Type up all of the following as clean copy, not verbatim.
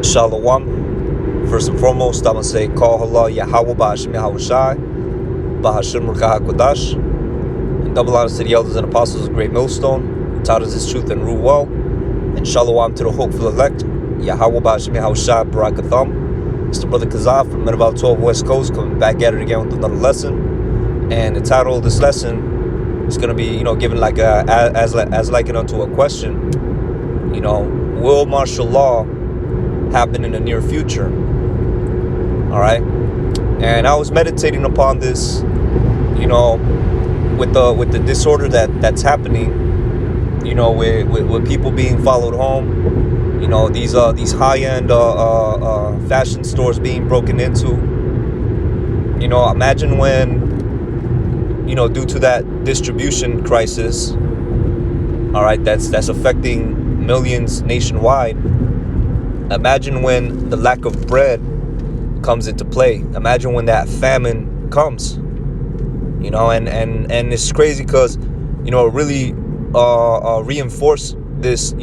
Shalom. First and foremost, I'm going to say, Call Allah Yahweh Ba'ashim Yahawashi, Ba'ashim Ruka HaKodash, and double honors to the elders and apostles of Great Millstone, who taught us His truth and rule well, and Shalom to the hopeful elect, Yahweh Ba'ashim Yahawashi, Barakatham. It's the brother Kazaf from Medaval 12 West Coast, coming back at it again with another lesson. And the title of this lesson is going to be, given like as likened unto a question. Will martial law happen in the near future? All right. And I was meditating upon this, with the disorder that's happening, with people being followed home, these high-end fashion stores being broken into. Imagine when, due to that distribution crisis, all right, that's affecting millions nationwide. Imagine when the lack of bread comes into play. Imagine when that famine comes. And it's crazy because, it really reinforced this,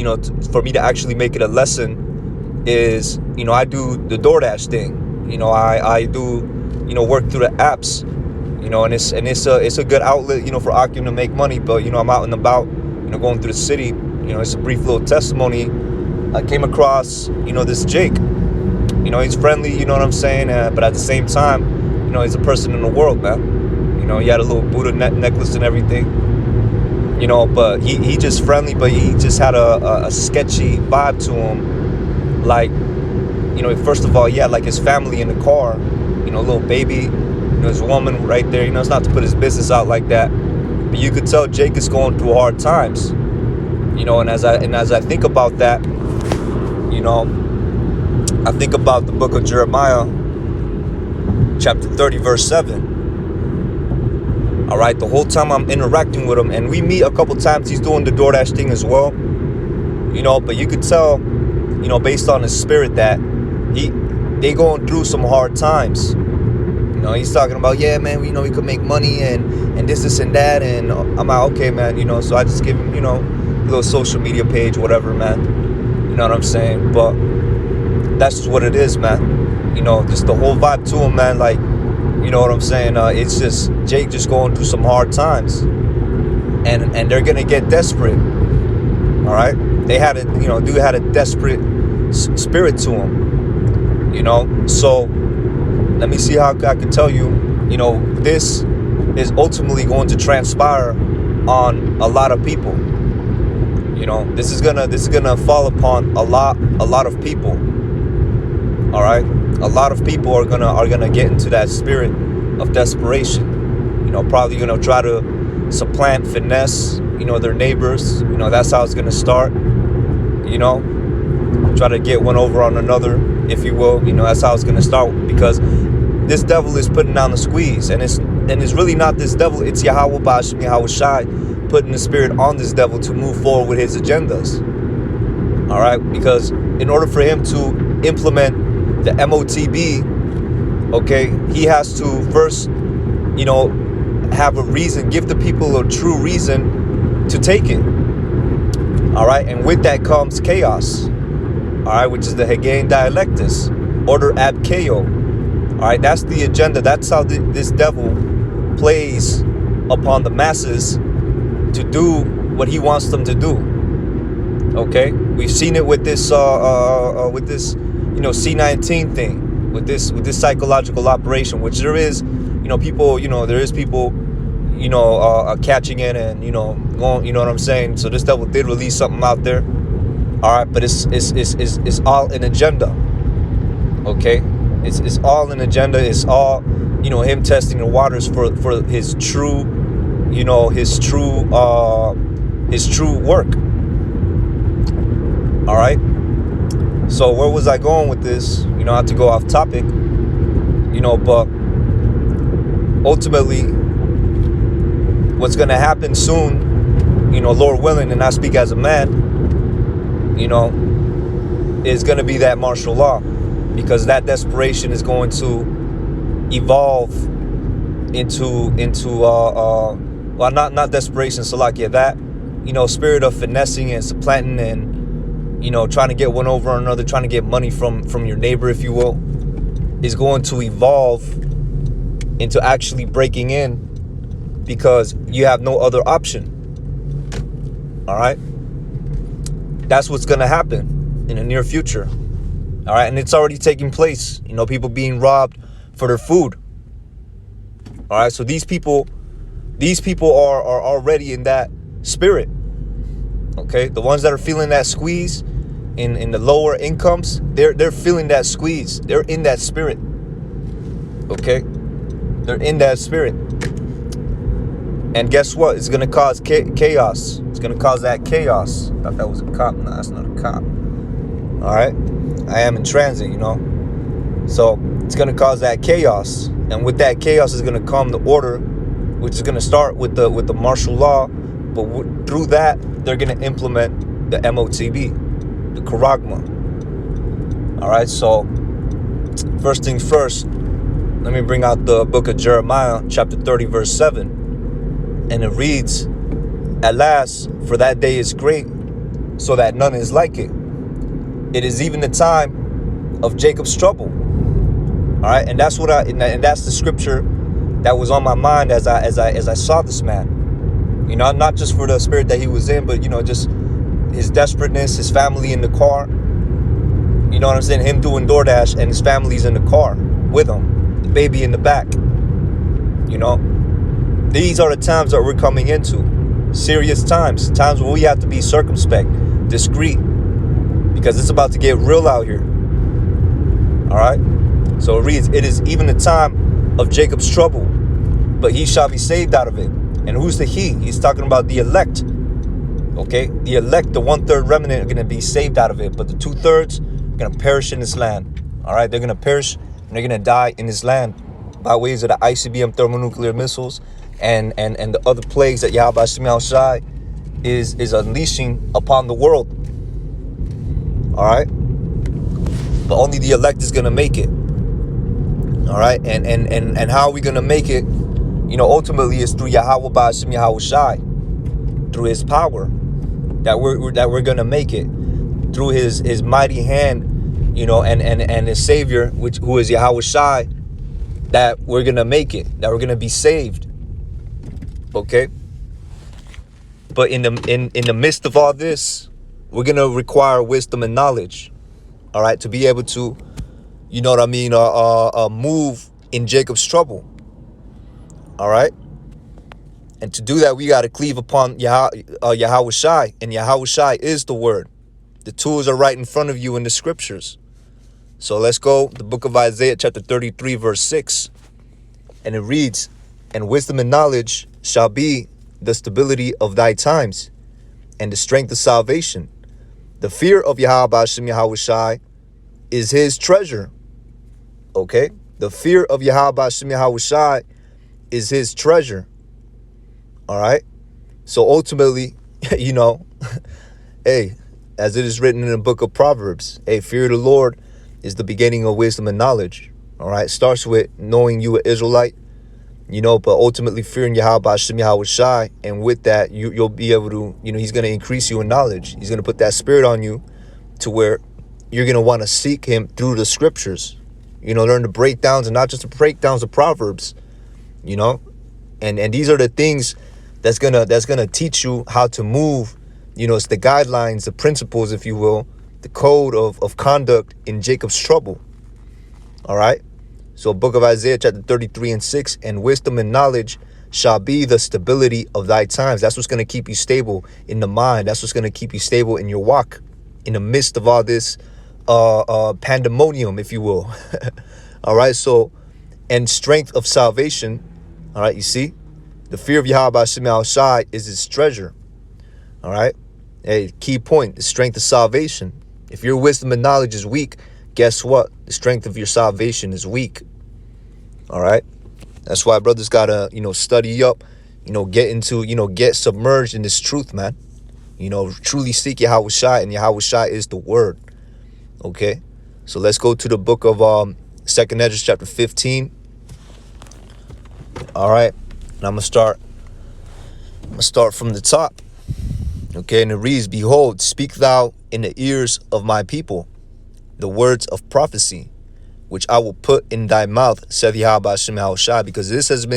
for me to actually make it a lesson is, I do the DoorDash thing. I do, work through the apps, and it's a good outlet, for Akim to make money. But, I'm out and about, going through the city. It's a brief little testimony. I came across, this Jake. He's friendly, you know what I'm saying? But at the same time, he's a person in the world, man. He had a little Buddha necklace and everything. But he just friendly, but he just had a sketchy vibe to him. Like, first of all, like his family in the car, little baby, his woman right there. It's not to put his business out like that, but you could tell Jake is going through hard times. And as I think about that, I think about the book of Jeremiah, chapter 30, verse 7. All right, the whole time I'm interacting with him, and we meet a couple times. He's doing the DoorDash thing as well, but you could tell, based on his spirit that they going through some hard times. He's talking about, yeah, man, we could make money and this and that, and I'm like, okay, man, so I just give him, a little social media page, whatever, man. You know what I'm saying? But that's just what it is, man. Just the whole vibe to him, man. Like, you know what I'm saying? It's just Jake just going through some hard times, and they're gonna get desperate. All right, they had dude had a desperate spirit to him. So let me see how I can tell you. This is ultimately going to transpire on a lot of people. This is gonna fall upon a lot of people. All right, a lot of people are gonna get into that spirit of desperation. Probably gonna try to supplant, finesse, their neighbors. That's how it's gonna start. Try to get one over on another, if you will. That's how it's gonna start, because this devil is putting down the squeeze, and it's really not this devil. It's Yahweh Ba'ashim Yahawashi putting the spirit on this devil to move forward with his agendas. All right, because in order for him to implement the MOTB, okay, he has to first, have a reason, give the people a true reason to take it. All right, and with that comes chaos. All right, which is the Hegelian dialectus, order ab chaos. All right, that's the agenda. That's how this devil plays upon the masses to do what he wants them to do. Okay, we've seen it with this C19 thing, with this psychological operation, which there is, people, there is people, catching it and going, you know what I'm saying. So this devil did release something out there. All right, but it's all an agenda. Okay, it's all an agenda. It's all him testing the waters for his true, his true work. All right. So where was I going with this? I have to go off topic. But ultimately, what's gonna happen soon, Lord willing, and I speak as a man, is gonna be that martial law, because that desperation is going to evolve into well, not desperation, Salakia, that spirit of finessing and supplanting and trying to get one over on another, trying to get money from your neighbor, if you will, is going to evolve into actually breaking in because you have no other option. All right? That's what's going to happen in the near future. All right? And it's already taking place. People being robbed for their food. All right? So these people are already in that spirit. Okay? The ones that are feeling that squeeze in the lower incomes, they're feeling that squeeze. They're in that spirit. Okay? They're in that spirit. And guess what? It's going to cause chaos. It's going to cause that chaos. I thought that was a cop. No, that's not a cop. All right? I am in transit, So it's going to cause that chaos. And with that chaos is going to come the order, which is going to start with the martial law. But through that, they're going to implement the MOTB, the Charagma. All right? So first things first, let me bring out the book of Jeremiah, chapter 30, verse 7. And it reads, "At last, for that day is great, so that none is like it. It is even the time of Jacob's trouble." All right, and that's and that's the scripture that was on my mind as I saw this man. Not just for the spirit that he was in, but just his desperateness, his family in the car. You know what I'm saying? Him doing DoorDash and his family's in the car with him, the baby in the back. These are the times that we're coming into. Serious times where we have to be circumspect, discreet, because it's about to get real out here. All right? So it reads, "It is even the time of Jacob's trouble, but he shall be saved out of it." And who's the he? He's talking about the elect. Okay? The elect, the 1/3 remnant, are going to be saved out of it, but the 2/3 are going to perish in this land. All right? They're going to perish and they're going to die in this land by ways of the ICBM thermonuclear missiles and the other plagues that Yahweh Shemel Shai is unleashing upon the world. All right? But only the elect is going to make it. All right? And how are we going to make it? Ultimately it's through Yahweh Ba'ashem Yahweh Shai, through his power, that we're going to make it, through his mighty hand, and his savior, who is Yahweh Shai, that we're going to make it, that we're going to be saved. Okay? But in the midst of all this, we're going to require wisdom and knowledge. All right? To be able to, move in Jacob's trouble. All right? And to do that, we got to cleave upon Yahweh Shai. And Yahweh Shai is the word. The tools are right in front of you in the scriptures. So let's go. The book of Isaiah, chapter 33, verse 6. And it reads, "And wisdom and knowledge shall be the stability of thy times, and the strength of salvation. The fear of Yahweh Ba'ashem Yahweh Shai is his treasure." Okay? The fear of Yahweh Ba'ashem Yahweh Shai is his treasure. All right? So ultimately, hey, as it is written in the book of Proverbs, hey, fear of the Lord is the beginning of wisdom and knowledge. All right? It starts with knowing you an Israelite, but ultimately fearing Yahweh Ba'ashem Yahweh Shai. And with that, you'll be able to, he's going to increase you in knowledge. He's going to put that spirit on you to where you're going to want to seek him through the scriptures. Learn the breakdowns, and not just the breakdowns of Proverbs, and these are the things that's gonna teach you how to move. It's the guidelines, the principles, if you will, the code of conduct in Jacob's trouble. All right? So book of Isaiah, chapter 33 and 6, "And wisdom and knowledge shall be the stability of thy times." That's what's going to keep you stable in the mind. That's what's going to keep you stable in your walk in the midst of all this pandemonium, if you will. All right? So, and strength of salvation. All right? You see? The fear of Yahweh Ba'ashem Yahweh Shai is his treasure. All right? A key point, the strength of salvation. If your wisdom and knowledge is weak, guess what? The strength of your salvation is weak. All right? That's why brothers gotta, study up, get submerged in this truth, man. Truly seek Yahweh Shai, and Yahweh Shai is the word. Okay? So let's go to the book of 2nd Esdras, chapter 15. All right? And I'm gonna start from the top. Okay, and it reads, behold, speak thou in the ears of my people the words of prophecy, which I will put in thy mouth, saith Yahweh Hashem Yahushai. Because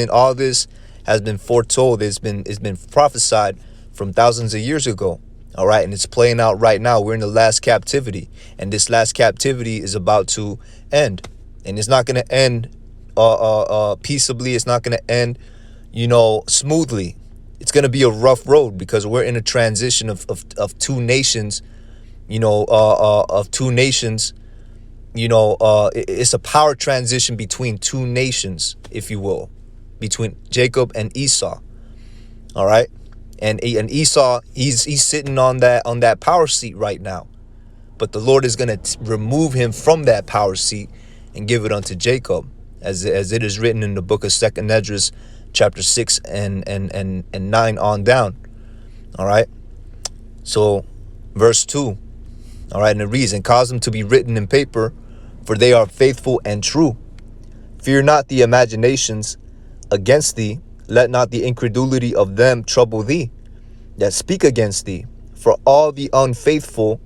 all this has been foretold, it's been prophesied from thousands of years ago. All right, and it's playing out right now. We're in the last captivity, and this last captivity is about to end, and it's not going to end peaceably. It's not going to end, smoothly. It's going to be a rough road, because we're in a transition of two nations, of two nations. It's a power transition between two nations, if you will, between Jacob and Esau. All right. And Esau, he's sitting on that power seat right now. But the Lord is going to remove him from that power seat and give it unto Jacob, as it is written in the book of 2nd Esdras, chapter 6 and 9 on down. All right. So verse 2. All right. And it reads, and cause them to be written in paper, for they are faithful and true. Fear not the imaginations against thee. Let not the incredulity of them trouble thee that speak against thee. For all the unfaithful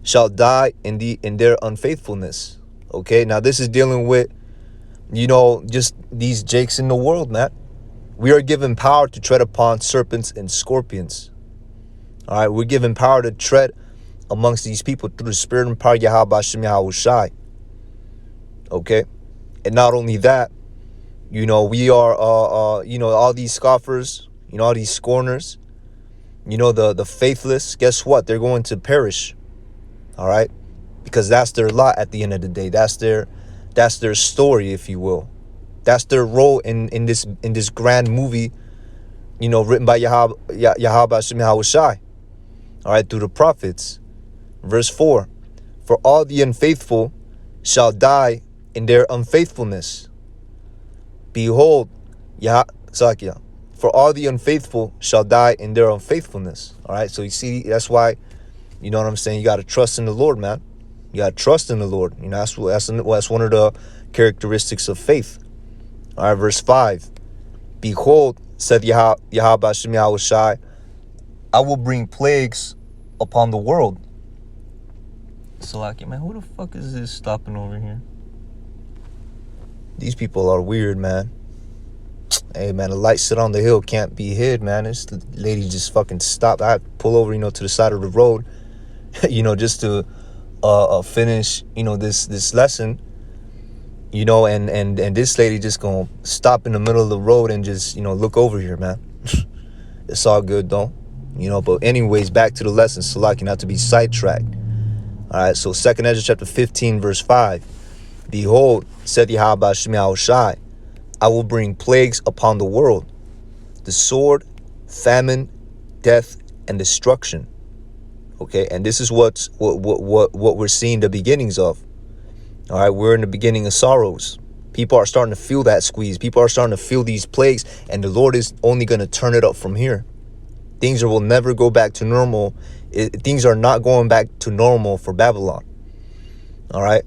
shall die in their unfaithfulness. Okay. Now this is dealing with, just these jakes in the world, man. We are given power to tread upon serpents and scorpions. All right. We're given power to tread amongst these people through the spirit and power of Yahweh Hashem Yahushai. Okay. And not only that, we are, all these scoffers, all these scorners, the faithless, guess what? They're going to perish. All right. Because that's their lot at the end of the day. That's their story, if you will. That's their role in this grand movie, written by Yahweh Hashem Yahushai. All right, through the prophets. Verse 4, for all the unfaithful shall die in their unfaithfulness. Behold, for all the unfaithful shall die in their unfaithfulness. All right, so you see, that's why, you know what I'm saying? You got to trust in the Lord, man. You got to trust in the Lord. That's one of the characteristics of faith. All right, verse 5. Behold, said Yahweh Hashem Yahushai, I will bring plagues upon the world. Salaki, man, who the fuck is this stopping over here? These people are weird, man. Hey, man, the light sit on the hill can't be hid, man. This lady just fucking stopped. I pull over, to the side of the road, just to finish, this lesson. And this lady just gonna stop in the middle of the road and just, look over here, man. It's all good, though. But anyways, back to the lesson. Salaki, not to be sidetracked. All right, so 2nd Esdras chapter 15, verse 5. Behold, said Yahweh Hashem Yahushai, I will bring plagues upon the world, the sword, famine, death, and destruction. Okay, and this is what we're seeing the beginnings of. All right, we're in the beginning of sorrows. People are starting to feel that squeeze. People are starting to feel these plagues, and the Lord is only going to turn it up from here. Things will never go back to normal. Things are not going back to normal for Babylon. All right,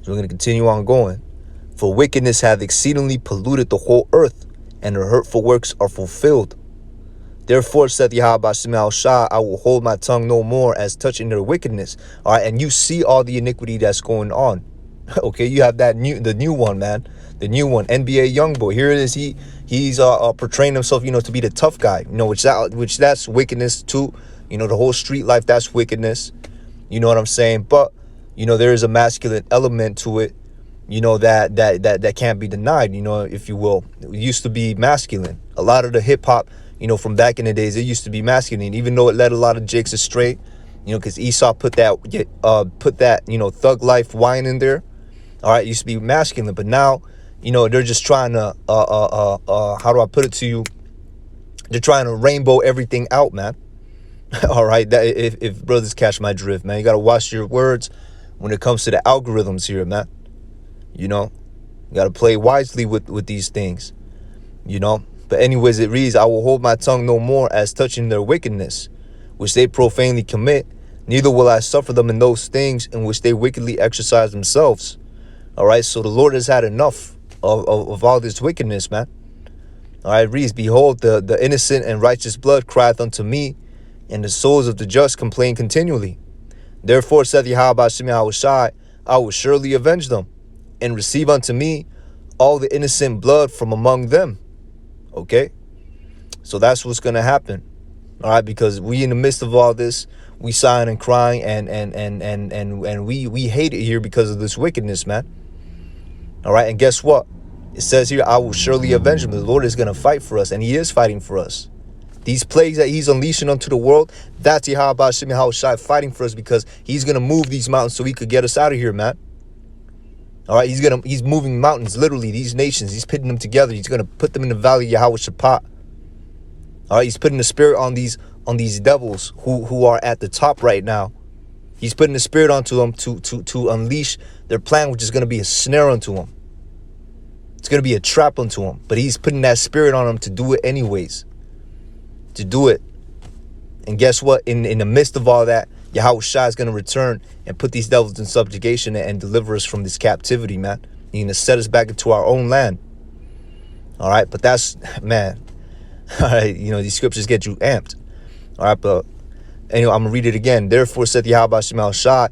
so we're going to continue on going. For wickedness hath exceedingly polluted the whole earth, and her hurtful works are fulfilled. Therefore, saith Yahweh Hashem Yahushai, I will hold my tongue no more as touching their wickedness. All right, and you see all the iniquity that's going on. Okay, you have the new one, man, the new one, NBA Youngboy. Here it is. He's portraying himself, to be the tough guy. Which that's wickedness too. The whole street life, that's wickedness. You know what I'm saying? But there is a masculine element to it. That can't be denied. If you will, it used to be masculine. A lot of the hip hop, from back in the days, it used to be masculine, even though it led a lot of jakes astray, because Esau put that, thug life wine in there. All right, it used to be masculine, but now, they're just trying to, how do I put it to you? They're trying to rainbow everything out, man. All right, that if brothers catch my drift, man, you got to watch your words when it comes to the algorithms here, man. You got to play wisely with these things, But anyways, it reads, I will hold my tongue no more as touching their wickedness, which they profanely commit. Neither will I suffer them in those things in which they wickedly exercise themselves. All right, so the Lord has had enough of all this wickedness, man. All right, it reads, behold, the innocent and righteous blood crieth unto me, and the souls of the just complain continually. Therefore saith Yahweh Hashem Yahushai, I will surely avenge them, and receive unto me all the innocent blood from among them. Okay? So that's what's going to happen. All right? Because we in the midst of all this, we sighing and crying, and we hate it here because of this wickedness, man. All right? And guess what? It says here, I will surely avenge them. The Lord is going to fight for us, and he is fighting for us. These plagues that he's unleashing onto the world, that's Yahweh Hashem Yahushai fighting for us, because he's going to move these mountains so he could get us out of here, man. All right, he's moving mountains, literally, these nations. He's putting them together. He's going to put them in the valley of Yahweh Shaphat. All right, he's putting the spirit on these devils who are at the top right now. He's putting the spirit onto them to unleash their plan, which is going to be a snare unto them. It's going to be a trap unto them. But he's putting that spirit on them to do it anyways. To do it. And guess what? In the midst of all that, Yahweh Shai is going to return and put these devils in subjugation and deliver us from this captivity, man. He's going to set us back into our own land. All right, but that's, man. All right, you know, these scriptures get you amped. All right, but anyway, I'm going to read it again. Therefore saith Yahweh Hashem Shai,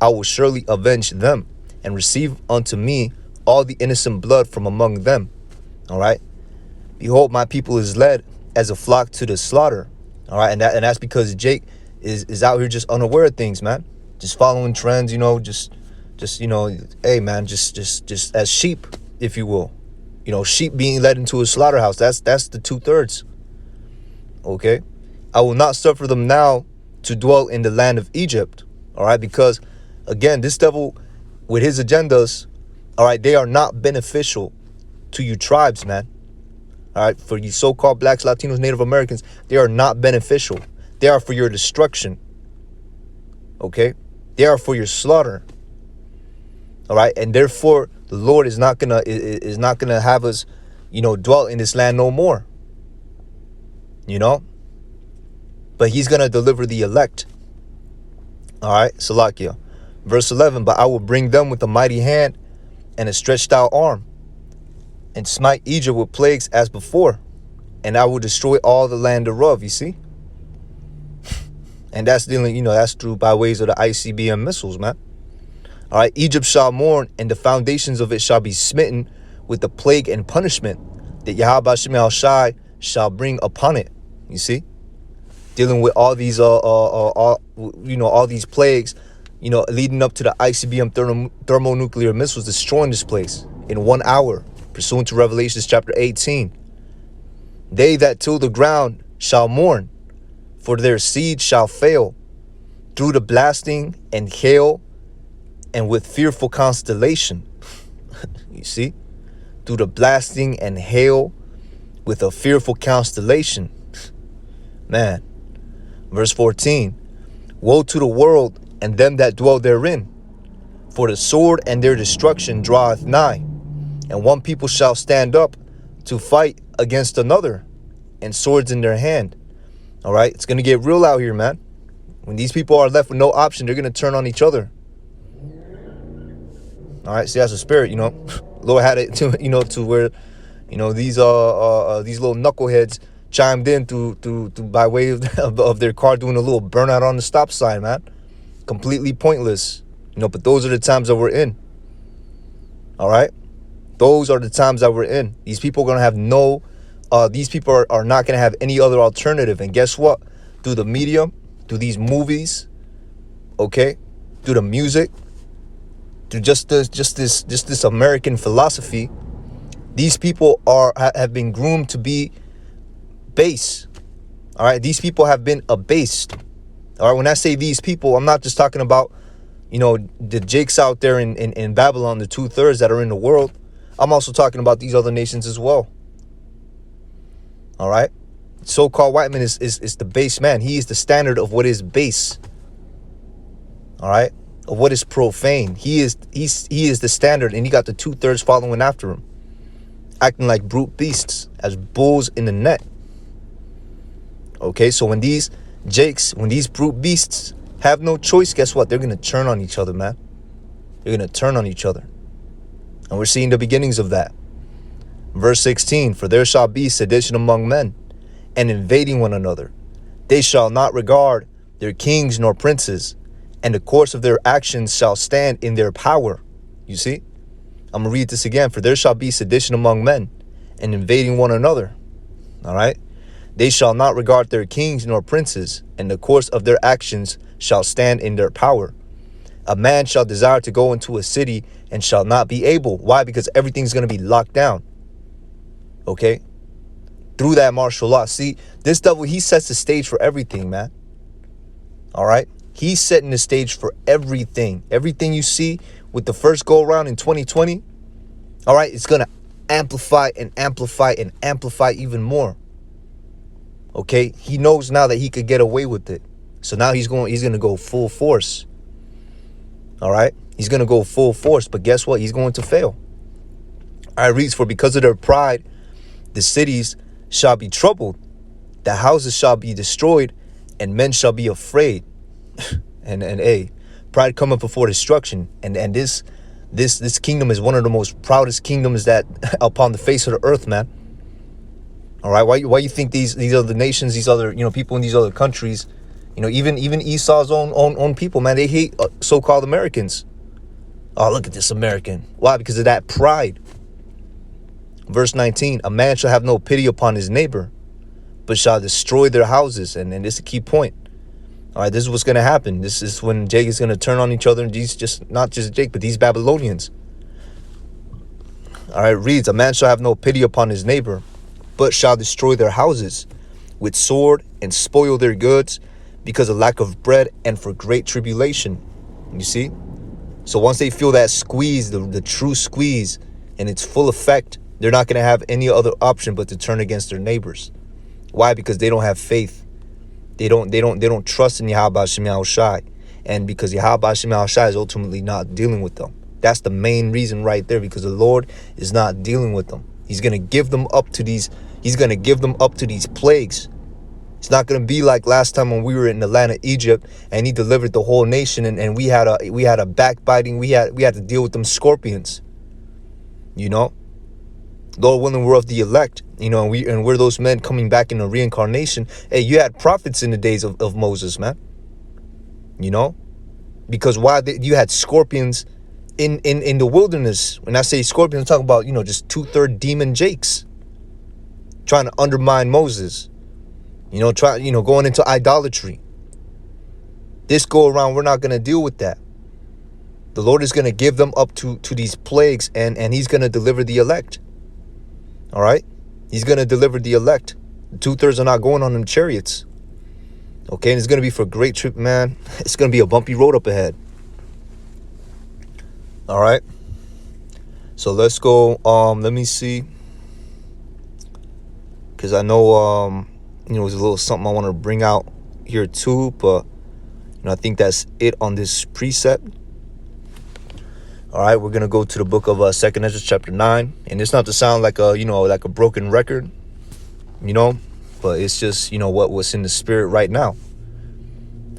I will surely avenge them and receive unto me all the innocent blood from among them. All right. Behold, my people is led as a flock to the slaughter. All right. And that's because Jake is out here just unaware of things, man. Just following trends, you know, just, you know, hey, man, just as sheep, if you will. You know, sheep being led into a slaughterhouse. That's the 2/3. Okay. I will not suffer them now to dwell in the land of Egypt. All right. Because, again, this devil with his agendas, all right, they are not beneficial to you tribes, man. All right. For you so-called blacks, Latinos, Native Americans, they are not beneficial. They are for your destruction. Okay. They are for your slaughter. All right. And therefore, the Lord is not gonna have us, you know, dwell in this land no more. You know. But he's gonna deliver the elect. All right. Salakia. Verse 11. But I will bring them with a mighty hand and a stretched out arm, and smite Egypt with plagues as before, and I will destroy all the land thereof. You see. And that's dealing, you know, that's through by ways of the ICBM missiles, man. All right, Egypt shall mourn, and the foundations of it shall be smitten with the plague and punishment that Yahweh Hashem Shai shall bring upon it. You see, dealing with all these, you know, all these plagues, you know, leading up to the ICBM thermonuclear missiles destroying this place in 1 hour, pursuant to Revelations chapter 18. They that till the ground shall mourn, for their seed shall fail through the blasting and hail and with fearful constellation. You see? Through the blasting and hail with a fearful constellation. Man. Verse 14. Woe to the world and them that dwell therein, for the sword and their destruction draweth nigh, and one people shall stand up to fight against another, and swords in their hand. All right, it's going to get real out here, man. When these people are left with no option, they're going to turn on each other. All right, see, that's a spirit, you know. Lord had it to, you know, to where, you know, these little knuckleheads chimed in to by way of their car doing a little burnout on the stop sign, man. Completely pointless, you know. But those are the times that we're in. All right, those are the times that we're in. These people are going to have no. These people are not going to have any other alternative. And guess what? Through the media, through these movies, okay, through the music, through just this American philosophy, these people have been groomed to be base. All right, these people have been abased. All right, when I say these people, I'm not just talking about, you know, the Jakes out there in Babylon, the 2/3 that are in the world. I'm also talking about these other nations as well. All right, so-called white man is the base man. He is the standard of what is base. All right, of what is profane. He is the standard, and he got the 2/3 following after him, acting like brute beasts, as bulls in the net. Okay, so when these Jakes, when these brute beasts have no choice, guess what? They're gonna turn on each other, man. They're gonna turn on each other, and we're seeing the beginnings of that. Verse 16, for there shall be sedition among men, and invading one another. They shall not regard their kings nor princes, and the course of their actions shall stand in their power. You see? I'm going to read this again. For there shall be sedition among men, and invading one another. All right? They shall not regard their kings nor princes, and the course of their actions shall stand in their power. A man shall desire to go into a city and shall not be able. Why? Because everything's going to be locked down. Okay? Through that martial law. See, this devil, he sets the stage for everything, man. All right? He's setting the stage for everything. Everything you see with the first go around in 2020, all right, it's going to amplify and amplify and amplify even more. Okay? He knows now that he could get away with it. So now he's going to go full force. All right? He's going to go full force, but guess what? He's going to fail. All right, reads, for because of their pride, the cities shall be troubled, the houses shall be destroyed, and men shall be afraid. and pride cometh before destruction. And this kingdom is one of the most proudest kingdoms that upon the face of the earth, man. All right, why you think these other nations, these other people in these other countries, even Esau's own people, man, they hate so-called Americans. Oh, look at this American. Why? Because of that pride. Verse 19, a man shall have no pity upon his neighbor, but shall destroy their houses. And this is a key point. All right, this is what's going to happen. This is when Jake is going to turn on each other. And not just Jake, but these Babylonians. All right, reads, a man shall have no pity upon his neighbor, but shall destroy their houses with sword and spoil their goods because of lack of bread and for great tribulation. You see? So once they feel that squeeze, the true squeeze, and its full effect, they're not going to have any other option but to turn against their neighbors. Why? Because they don't have faith. They don't trust in Yahweh Shem Yahushai. And because Yahweh Shem Yahushai is ultimately not dealing with them. That's the main reason right there, because the Lord is not dealing with them. He's going to give them up to these plagues. It's not going to be like last time when we were in the land of Egypt and he delivered the whole nation and we had a backbiting. We had to deal with them scorpions. Lord willing, we're of the elect, and we're those men coming back in the reincarnation. Hey, you had prophets in the days of Moses, man. Because you had scorpions in the wilderness. When I say scorpions, I'm talking about, just 2/3 demon jakes trying to undermine Moses. Going into idolatry. This go around, we're not going to deal with that. The Lord is going to give them up to these plagues, and he's going to deliver the elect. All right? He's going to deliver the elect. The 2/3 are not going on them chariots. Okay? And it's going to be for a great trip, man. It's going to be a bumpy road up ahead. All right? So let's go. Let me see. Because I know, there's a little something I want to bring out here too. But, I think that's it on this precept. All right, we're going to go to the book of 2nd Ezra chapter 9. And it's not to sound like a broken record, but it's just, what's in the spirit right now.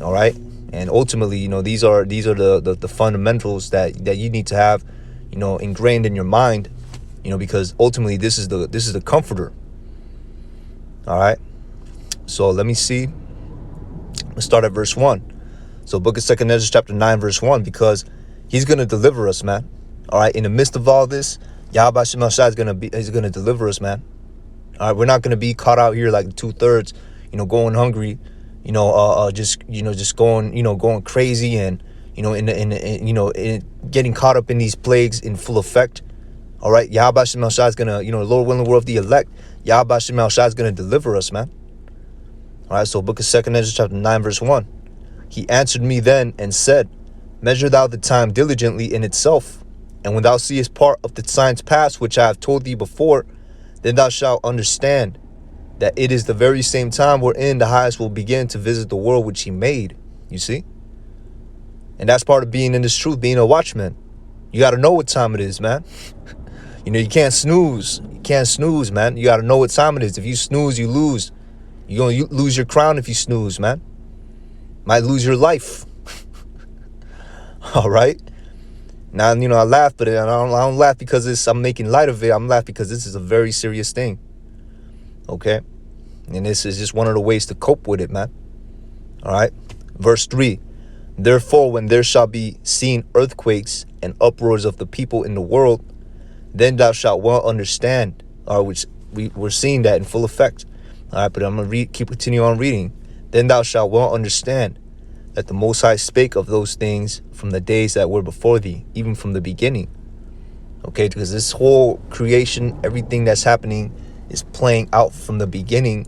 All right. And ultimately, these are the fundamentals that you need to have, ingrained in your mind, because ultimately this is the comforter. All right. So let me see. Let's start at verse 1. So book of 2nd Ezra chapter 9, verse 1, because he's going to deliver us, man. All right. In the midst of all this, Yahweh Shem Yahushai is going to deliver us, man. All right. We're not going to be caught out here like 2/3, going hungry, just going crazy and, in getting caught up in these plagues in full effect. All right. Yahweh Shem Yahushai is going to, Lord willing, we're of the elect. Yahweh Shem Yahushai is going to deliver us, man. All right. So book of 2nd Ezra chapter 9, verse 1. He answered me then and said, measure thou the time diligently in itself, and when thou seest part of the signs past which I have told thee before, then thou shalt understand that it is the very same time wherein the highest will begin to visit the world which he made. You see? And that's part of being in this truth, being a watchman. You got to know what time it is, man. You can't snooze. You can't snooze, man. You got to know what time it is. If you snooze, you lose. You're going to lose your crown if you snooze, man. Might lose your life. All right. Now, I laugh, but I don't laugh because I'm making light of it. I'm laughing because this is a very serious thing. Okay. And this is just one of the ways to cope with it, man. All right. Verse 3. Therefore, when there shall be seen earthquakes and uproars of the people in the world, then thou shalt well understand, or which we're seeing that in full effect. All right, but I'm gonna continue on reading. Then thou shalt well understand that the Most High spake of those things from the days that were before thee, even from the beginning. Okay, because this whole creation, everything that's happening is playing out from the beginning.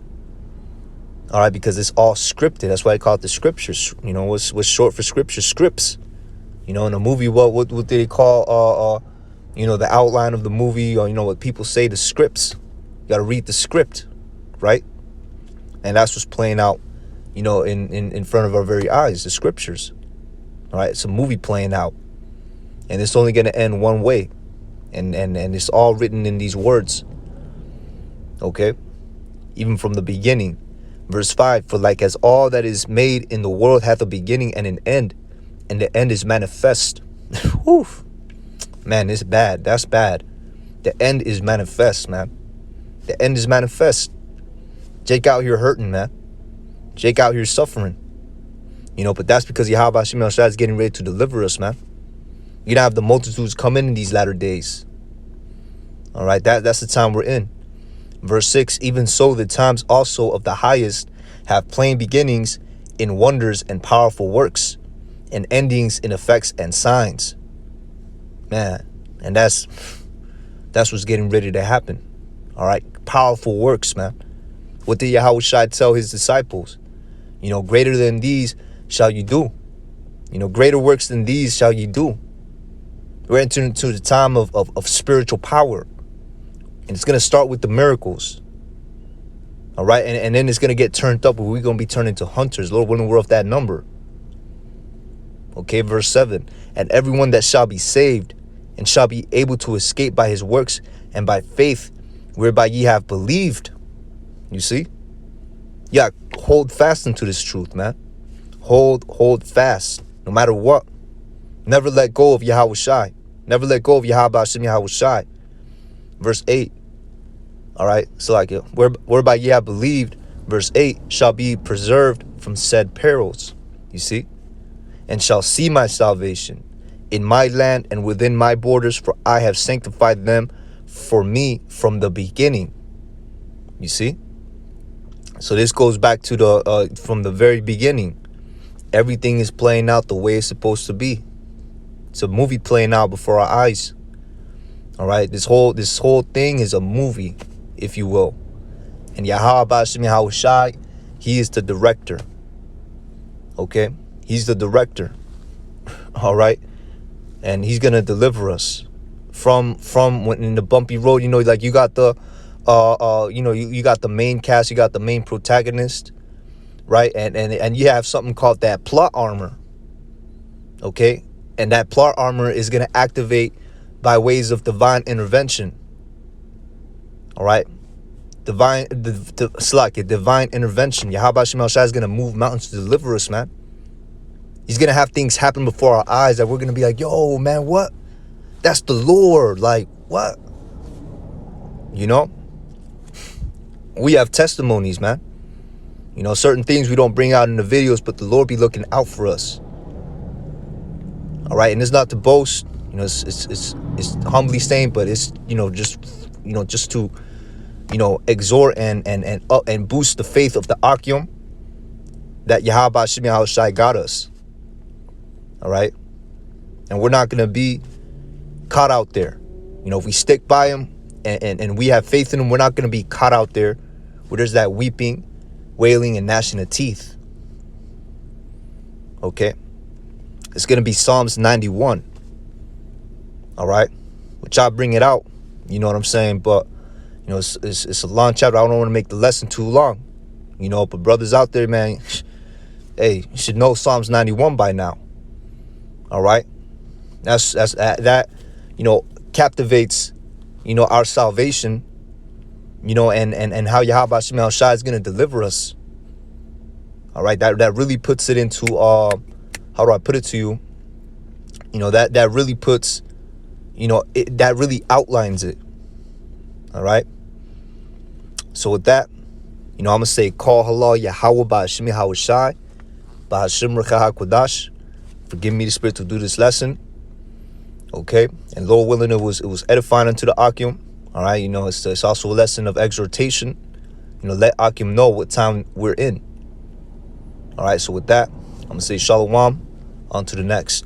All right, because it's all scripted. That's why I call it the scriptures. You know, what's short for scripture? Scripts. You know, in a movie, what do they call you know, the outline of the movie, or you know what people say, the scripts. You got to read the script, right? And that's what's playing out, you know, in front of our very eyes, the scriptures. All right, it's a movie playing out, and it's only going to end one way, and it's all written in these words. Okay, even from the beginning. Verse 5, for like as all that is made in the world hath a beginning and an end, and the end is manifest. Whew. Man, it's bad. That's bad. The end is manifest, man. The end is manifest. Jake out here hurting, man. Jake out here suffering. You know, but that's because Yahweh Hashem Yahushua is getting ready to deliver us, man. You're gonna have the multitudes come in these latter days. All right, that's the time we're in. Verse 6, even so the times also of the highest have plain beginnings in wonders and powerful works, and endings in effects and signs. Man, and that's what's getting ready to happen. All right, powerful works, man. What did Yahushua tell his disciples? You know, greater than these shall you do. You know, greater works than these shall you do. We're entering into the time of spiritual power. And it's going to start with the miracles. All right, and then it's going to get turned up, and we're going to be turned into hunters. Lord willing, we're of that number. Okay, verse 7. And everyone that shall be saved and shall be able to escape by his works and by faith, whereby ye have believed. You see? Yeah, hold fast into this truth, man. Hold fast, no matter what. Never let go of Yahushua. Never let go of Yahweh Hashem Yahushua. Verse 8. All right, so like whereby ye have believed, verse 8, shall be preserved from said perils. You see? And shall see my salvation in my land and within my borders, for I have sanctified them for me from the beginning. You see? So this goes back to the from the very beginning. Everything is playing out the way it's supposed to be. It's a movie playing out before our eyes. All right, this whole thing is a movie, if you will. And Yahweh Hashem Yahushua, he is the director. Okay, he's the director. All right, and he's gonna deliver us from when in the bumpy road. You know, like you got the you know, you got the main cast, you got the main protagonist, right? And you have something called that plot armor. Okay, and that plot armor is gonna activate by ways of divine intervention. All right, divine intervention. Yahweh Hashem Yahushua is gonna move mountains to deliver us, man. He's gonna have things happen before our eyes that we're gonna be like, yo, man, what? That's the Lord. Like, what? You know? We have testimonies, man. You know, certain things we don't bring out in the videos, but the Lord be looking out for us. All right, and it's not to boast. You know, it's humbly saying, but it's, you know, just to, you know, exhort and boost the faith of the Akim that Yahweh Hashem Yahushua got us. All right, and we're not gonna be caught out there. You know, if we stick by him and we have faith in him, we're not gonna be caught out there where there's that weeping, wailing, and gnashing of teeth. Okay, it's gonna be Psalms 91. All right, which I bring it out. You know what I'm saying? But you know, it's a long chapter. I don't want to make the lesson too long. You know, but brothers out there, man, hey, you should know Psalms 91 by now. All right, that's that. You know, captivates, you know, our salvation. You know, and how Yahweh Hashem Yahushua is gonna deliver us. All right, that really puts it into how do I put it to you? You know, that really puts, you know, that really outlines it. All right. So with that, you know, I'm gonna say, call halal Yahweh Hashem Yahushua. Bahashim Rekaha Kodash. Forgive me the spirit to do this lesson. Okay, and Lord willing, it was edifying unto the Akim. All right, it's also a lesson of exhortation. Let Akim know what time we're in. All right, so with that, I'm gonna say shalom. On to the next.